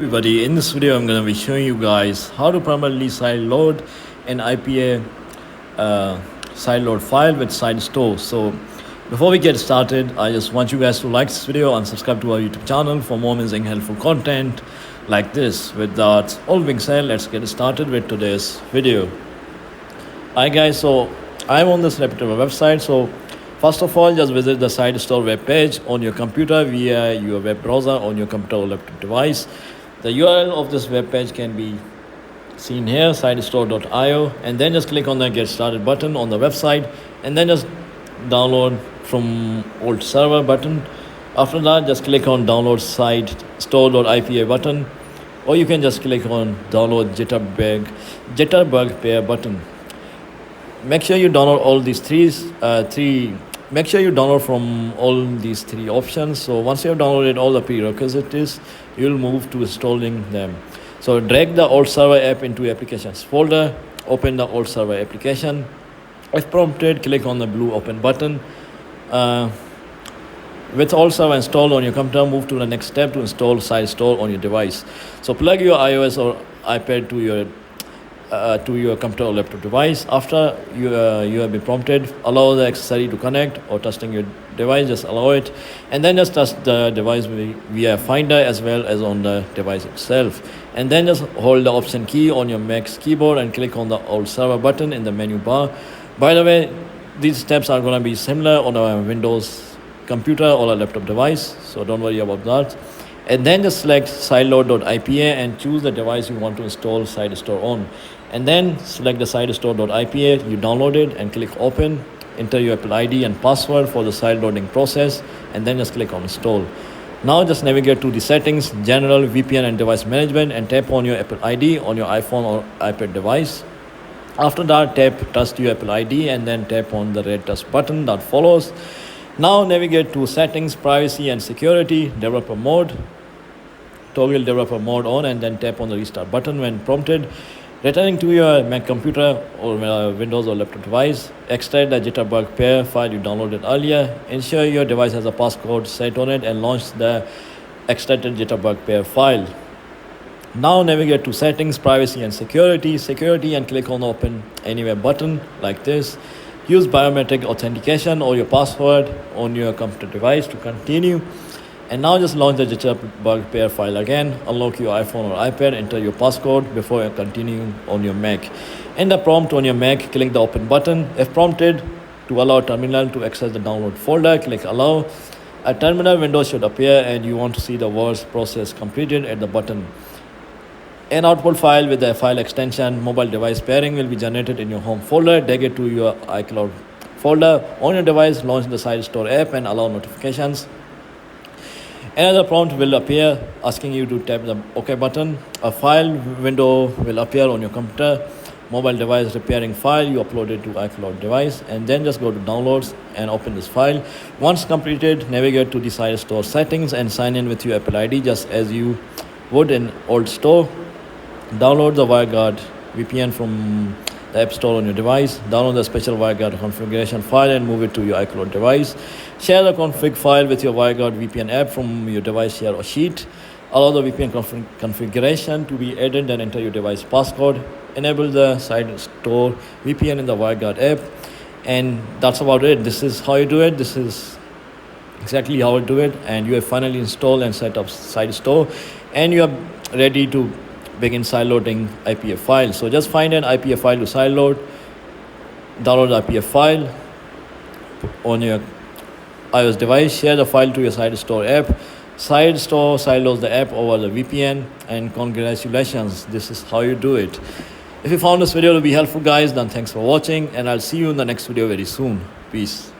Everybody, in this video I'm going to be showing you guys how to permanently side load an IPA side load file with SideStore. So before we get started, I just want you guys to like this video and subscribe to our YouTube channel for more amazing helpful content like this. With that all being said, let's get started with today's video. Hi guys, so I'm on this reputable website. So first of all, just visit the SideStore web page on your computer via your web browser on your computer or laptop device. The URL of this web page can be seen here, sidestore.io, and then just click on the get started button on the website and then just download from old server button. After that, just click on download sidestore.ipa button, or you can just click on download jitterbug pair button. Make sure you download all these make sure you download from all these three options. So once you have downloaded all the prerequisites, you'll move to installing them. So drag the old server app into applications folder, open the old server application. If prompted, click on the blue open button. With old server installed on your computer, move to the next step to install SideStore on your device. So plug your iOS or iPad to your computer or laptop device. After you have been prompted, allow the accessory to connect or testing your device, just allow it, and then just test the device via Finder as well as on the device itself. And then just hold the option key on your Mac's keyboard and click on the old server button in the menu bar. By the way, these steps are going to be similar on a Windows computer or a laptop device, so don't worry about that. And then just select sideload.ipa and choose the device you want to install SideStore on. And then select the sidestore.ipa you downloaded and click open. Enter your Apple ID and password for the side loading process, and then just click on install. Now just navigate to the settings, general, VPN and device management, and tap on your Apple ID on your iPhone or iPad device. After that, tap trust your Apple ID and then tap on the red trust button that follows. Now navigate to settings, privacy and security, developer mode. Toggle developer mode on and then tap on the restart button when prompted. Returning to your Mac computer or Windows or laptop device, extract the jitterbug pair file you downloaded earlier. Ensure your device has a passcode set on it and launch the extracted jitterbug pair file. Now navigate to settings, privacy and security, and click on open anywhere button like this. Use biometric authentication or your password on your computer device to continue. And now just launch the jitterbug pair file again. Unlock your iPhone or iPad, enter your passcode before continuing on your Mac. In the prompt on your Mac, click the open button. If prompted to allow terminal to access the download folder, click allow. A terminal window should appear and you want to see the words process completed at the button. An output file with the file extension mobile device pairing will be generated in your home folder. Drag it to your iCloud folder on your device, launch the SideStore app and allow notifications. Another prompt will appear asking you to tap the OK button. A file window will appear on your computer, mobile device repairing file you uploaded to iCloud device, and then just go to downloads and open this file. Once completed, navigate to the SideStore settings and sign in with your Apple ID just as you would in old store. Download the WireGuard VPN from the App Store on your device. Download the special WireGuard configuration file and move it to your iCloud device. Share the config file with your WireGuard VPN app from your device share or sheet. Allow the VPN configuration to be added, then enter your device passcode. Enable the SideStore VPN in the WireGuard app. And that's about it. This is how you do it. This is exactly how you do it. And you have finally installed and set up SideStore. And you are ready to begin sideloading IPA file. So just find an IPA file to sideload, download the IPA file on your iOS device, share the file to your SideStore app. SideStore sideloads the app over the VPN, and congratulations, this is how you do it. If you found this video to be helpful guys, then thanks for watching and I'll see you in the next video very soon. Peace.